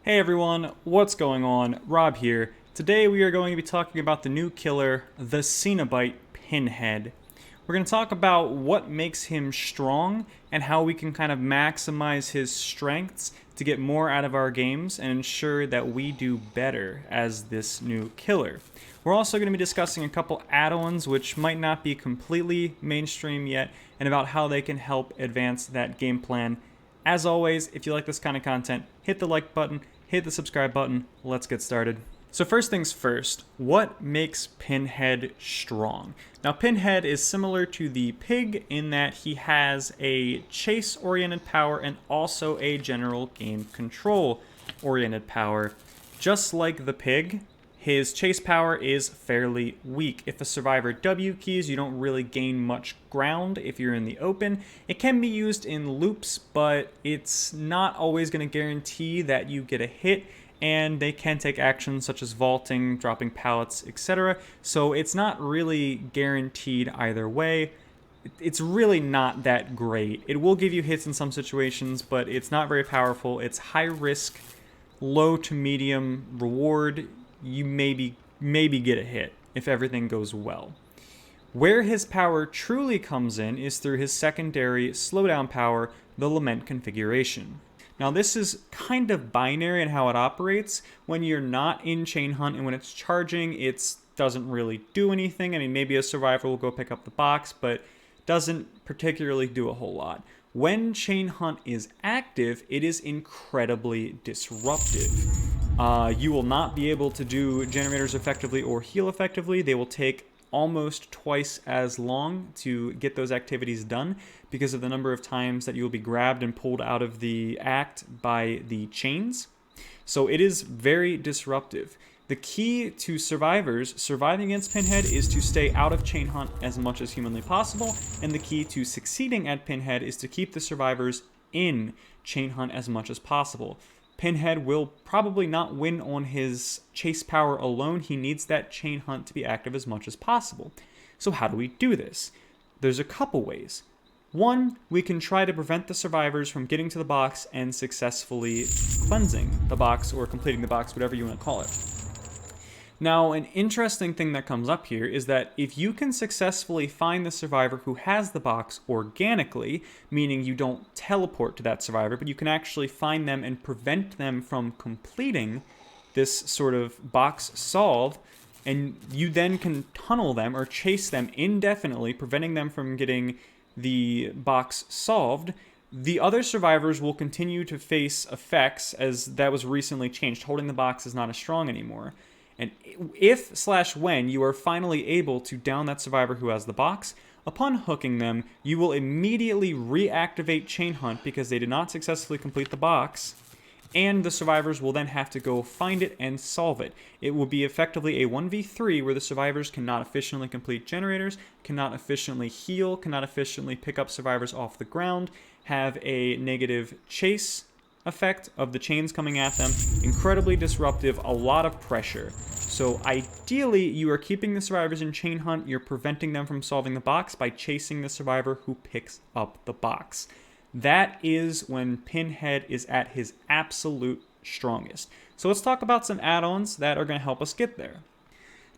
Hey everyone, what's going on? Rob here. Today we are going to be talking about the new killer, the Cenobite Pinhead. We're going to talk about what makes him strong and how we can kind of maximize his strengths to get more out of our games and ensure that we do better as this new killer. We're also going to be discussing a couple add-ons which might not be completely mainstream yet and about how they can help advance that game plan. As always, if you like this kind of content, hit the like button, hit the subscribe button, let's get started. So first things first, what makes Pinhead strong? Now Pinhead is similar to the pig in that he has a chase-oriented power and also a general game control-oriented power. Just like the pig, his chase power is fairly weak. If a survivor W keys, you don't really gain much ground if you're in the open. It can be used in loops, but it's not always going to guarantee that you get a hit, and they can take actions such as vaulting, dropping pallets, etc. So it's not really guaranteed either way. It's really not that great. It will give you hits in some situations, but it's not very powerful. It's high risk, low to medium reward. You maybe get a hit if everything goes well. Where his power truly comes in is through his secondary slowdown power, the Lament configuration. Now this is kind of binary in how it operates. When you're not in Chain Hunt and when it's charging, it doesn't really do anything. I mean, maybe a survivor will go pick up the box, but doesn't particularly do a whole lot. When Chain Hunt is active, it is incredibly disruptive. You will not be able to do generators effectively or heal effectively. They will take almost twice as long to get those activities done because of the number of times that you will be grabbed and pulled out of the act by the chains. So it is very disruptive. The key to survivors surviving against Pinhead is to stay out of Chain Hunt as much as humanly possible, and the key to succeeding at Pinhead is to keep the survivors in Chain Hunt as much as possible. Pinhead will probably not win on his chase power alone. He needs that Chain Hunt to be active as much as possible. So how do we do this? There's a couple ways. One, we can try to prevent the survivors from getting to the box and successfully cleansing the box or completing the box, whatever you want to call it. Now, an interesting thing that comes up here is that if you can successfully find the survivor who has the box organically, meaning you don't teleport to that survivor, but you can actually find them and prevent them from completing this sort of box solve, and you then can tunnel them or chase them indefinitely, preventing them from getting the box solved, the other survivors will continue to face effects as that was recently changed. Holding the box is not as strong anymore. And if/when you are finally able to down that survivor who has the box, upon hooking them, you will immediately reactivate Chain Hunt because they did not successfully complete the box, and the survivors will then have to go find it and solve it. It will be effectively a 1v3 where the survivors cannot efficiently complete generators, cannot efficiently heal, cannot efficiently pick up survivors off the ground, have a negative chase effect of the chains coming at them, incredibly disruptive, a lot of pressure. So ideally, you are keeping the survivors in Chain Hunt, you're preventing them from solving the box by chasing the survivor who picks up the box. That is when Pinhead is at his absolute strongest. So let's talk about some add-ons that are going to help us get there.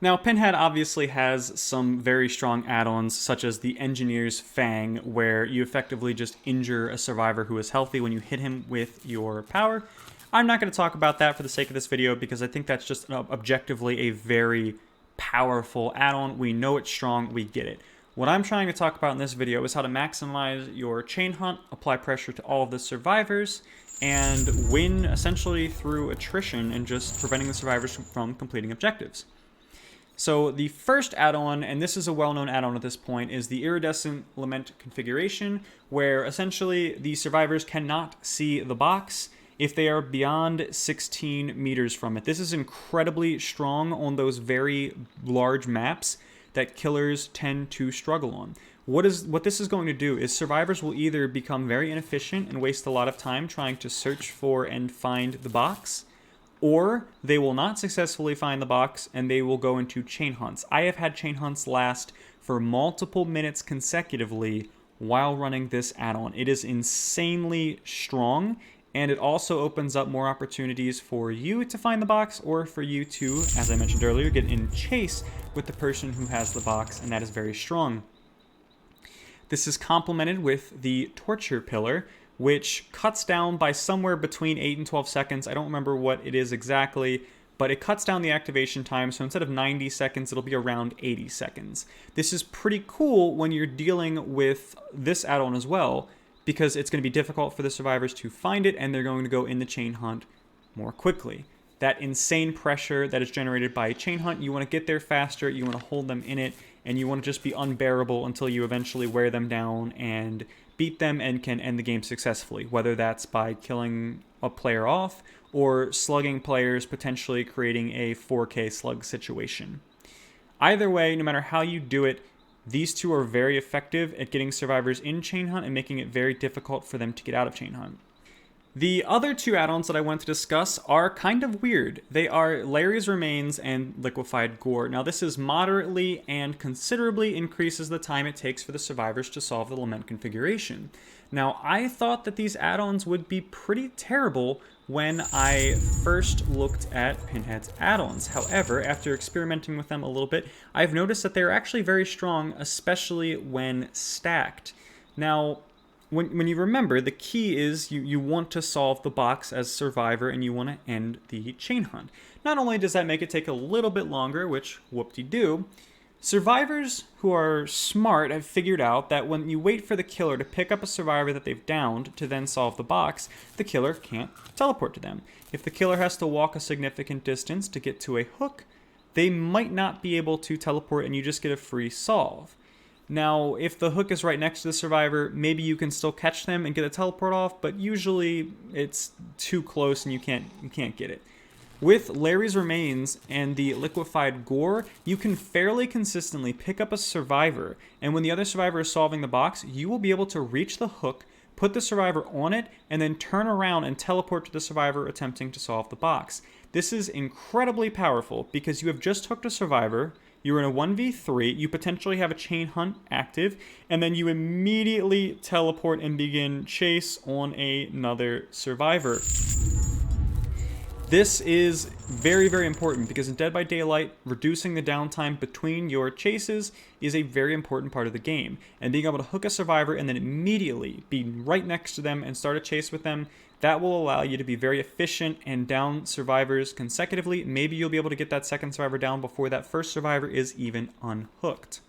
Now, Pinhead obviously has some very strong add-ons, such as the Engineer's Fang, where you effectively just injure a survivor who is healthy when you hit him with your power. I'm not going to talk about that for the sake of this video because I think that's just objectively a very powerful add-on. We know it's strong, we get it. What I'm trying to talk about in this video is how to maximize your Chain Hunt, apply pressure to all of the survivors, and win essentially through attrition and just preventing the survivors from completing objectives. So the first add-on, and this is a well-known add-on at this point, is the Iridescent Lament configuration, where essentially the survivors cannot see the box if they are beyond 16 meters from it. This is incredibly strong on those very large maps that killers tend to struggle on. What this is going to do is survivors will either become very inefficient and waste a lot of time trying to search for and find the box, or they will not successfully find the box and they will go into chain hunts. I have had chain hunts last for multiple minutes consecutively while running this add-on. It is insanely strong and it also opens up more opportunities for you to find the box, or for you to, as I mentioned earlier, get in chase with the person who has the box, and that is very strong. This is complemented with the torture pillar, which cuts down by somewhere between 8 and 12 seconds. I don't remember what it is exactly, but it cuts down the activation time, so instead of 90 seconds, it'll be around 80 seconds. This is pretty cool when you're dealing with this add-on as well, because it's going to be difficult for the survivors to find it, and they're going to go in the chain hunt more quickly. That insane pressure that is generated by a chain hunt, you want to get there faster, you want to hold them in it, and you want to just be unbearable until you eventually wear them down and beat them and can end the game successfully, whether that's by killing a player off or slugging players, potentially creating a 4K slug situation. Either way, no matter how you do it, these two are very effective at getting survivors in chain hunt and making it very difficult for them to get out of chain hunt. The other two add-ons that I want to discuss are kind of weird. They are Larry's Remains and Liquefied Gore. Now this is moderately and considerably increases the time it takes for the survivors to solve the lament configuration. Now I thought that these add-ons would be pretty terrible when I first looked at Pinhead's add-ons. However, after experimenting with them a little bit, I've noticed that they're actually very strong, especially when stacked. Now, when you remember, the key is you want to solve the box as survivor and you want to end the chain hunt. Not only does that make it take a little bit longer, which whoop-de-doo, survivors who are smart have figured out that when you wait for the killer to pick up a survivor that they've downed to then solve the box, the killer can't teleport to them. If the killer has to walk a significant distance to get to a hook, they might not be able to teleport and you just get a free solve. Now, if the hook is right next to the survivor, maybe you can still catch them and get a teleport off, but usually it's too close and you can't get it. With Larry's Remains and the Liquefied Gore, you can fairly consistently pick up a survivor, and when the other survivor is solving the box, you will be able to reach the hook, put the survivor on it, and then turn around and teleport to the survivor attempting to solve the box. This is incredibly powerful because you have just hooked a survivor, you're in a 1v3, you potentially have a chain hunt active, and then you immediately teleport and begin chase on another survivor. This is very, very important because in Dead by Daylight, reducing the downtime between your chases is a very important part of the game. And being able to hook a survivor and then immediately be right next to them and start a chase with them, that will allow you to be very efficient and down survivors consecutively. Maybe you'll be able to get that second survivor down before that first survivor is even unhooked.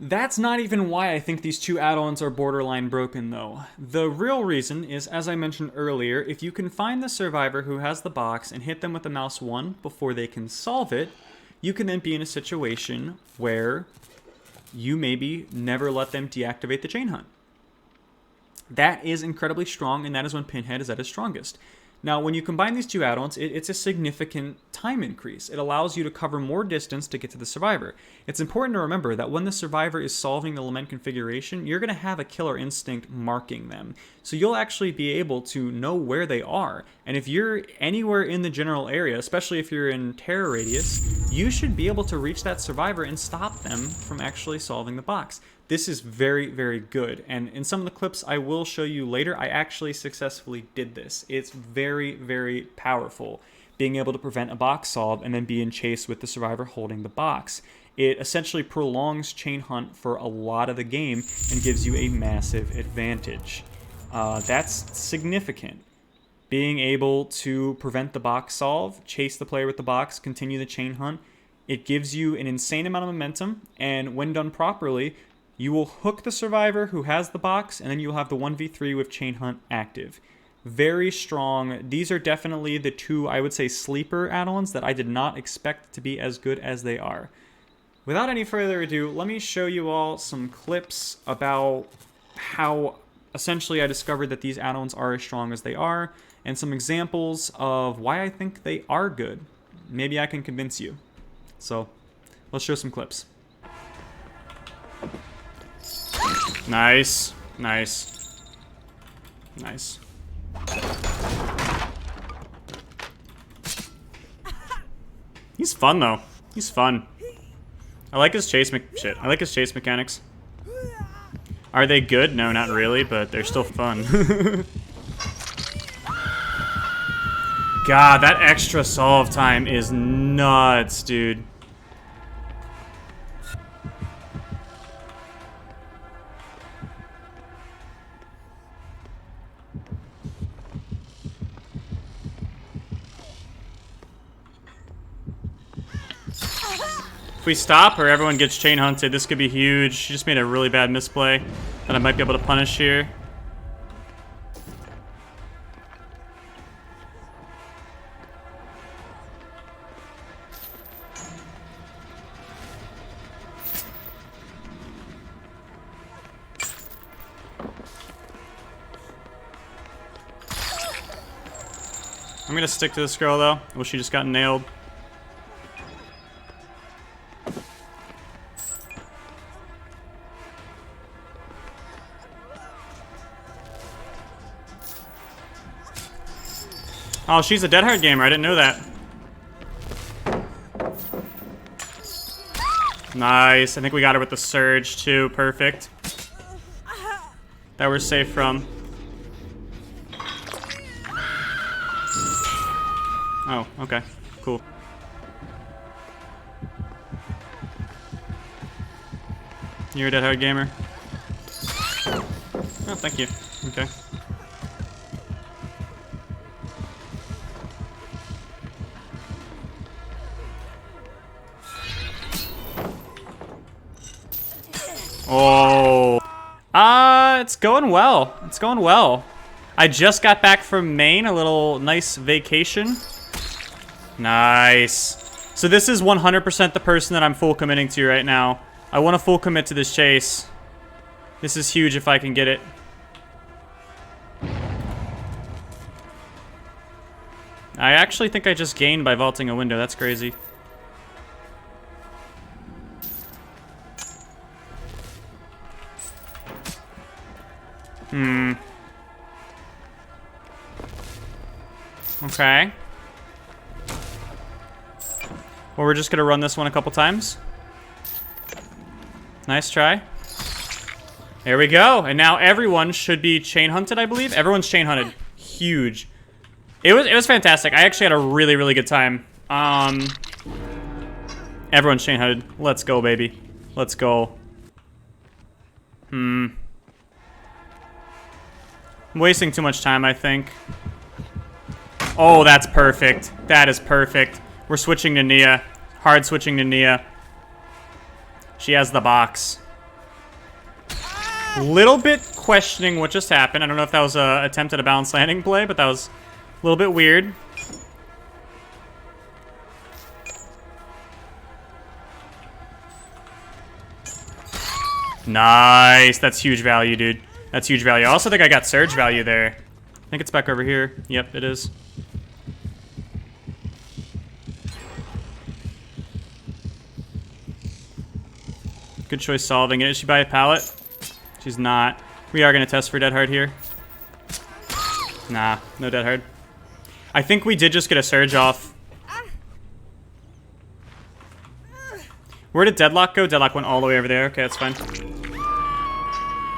That's not even why I think these two add-ons are borderline broken, though. The real reason is, as I mentioned earlier, if you can find the survivor who has the box and hit them with the mouse 1 before they can solve it, you can then be in a situation where you maybe never let them deactivate the chain hunt. That is incredibly strong, and that is when Pinhead is at his strongest. Now, when you combine these two add-ons, it's a significant time increase. It allows you to cover more distance to get to the survivor. It's important to remember that when the survivor is solving the lament configuration, you're going to have a killer instinct marking them. So you'll actually be able to know where they are. And if you're anywhere in the general area, especially if you're in terror radius, you should be able to reach that survivor and stop them from actually solving the box. This is very, very good, and in some of the clips I will show you later, I actually successfully did this. It's very, very powerful, being able to prevent a box solve and then be in chase with the survivor holding the box. It essentially prolongs chain hunt for a lot of the game and gives you a massive advantage. That's significant. Being able to prevent the box solve, chase the player with the box, continue the chain hunt, it gives you an insane amount of momentum, and when done properly, you will hook the survivor who has the box, and then you'll have the 1v3 with chain hunt active. Very strong. These are definitely the two, I would say, sleeper add-ons that I did not expect to be as good as they are. Without any further ado, let me show you all some clips about how essentially I discovered that these add-ons are as strong as they are, and some examples of why I think they are good. Maybe I can convince you. So, let's show some clips. Nice. Nice. Nice. He's fun, though. He's fun. I like his chase I like his chase mechanics. Are they good? No, not really, but they're still fun. God, that extra solve time is nuts, dude. If we stop or everyone gets chain hunted, this could be huge. She just made a really bad misplay that I might be able to punish here. I'm gonna stick to this girl though. I wish she just got nailed. Oh, she's a Dead Hard gamer. I didn't know that. Nice. I think we got her with the surge too. Perfect. That we're safe from. Oh, okay. Cool. You're a Dead Hard gamer? Oh, thank you. Okay. Oh. It's going well. It's going well. I just got back from Maine, a little nice vacation. Nice. So this is 100% the person that I'm full committing to right now. I want to full commit to this chase. This is huge if I can get it. I actually think I just gained by vaulting a window. That's crazy. Okay. Well, we're just gonna run this one a couple times. Nice try. There we go. And now everyone should be chain hunted, I believe. Everyone's chain hunted. Huge. It was fantastic. I actually had a really, really good time. Everyone's chain hunted. Let's go, baby. Let's go. I'm wasting too much time, I think. Oh, that's perfect. That is perfect. We're switching to Nia. Hard switching to Nia. She has the box. Little bit questioning what just happened. I don't know if that was an attempt at a balanced landing play, but that was a little bit weird. Nice. That's huge value, dude. That's huge value. I also think I got surge value there. I think it's back over here. Yep, it is. Good choice solving it. Is she by a pallet? She's not. We are going to test for Dead Hard here. Nah, no Dead Hard. I think we did just get a surge off. Where did Deadlock go? Deadlock went all the way over there. Okay, that's fine.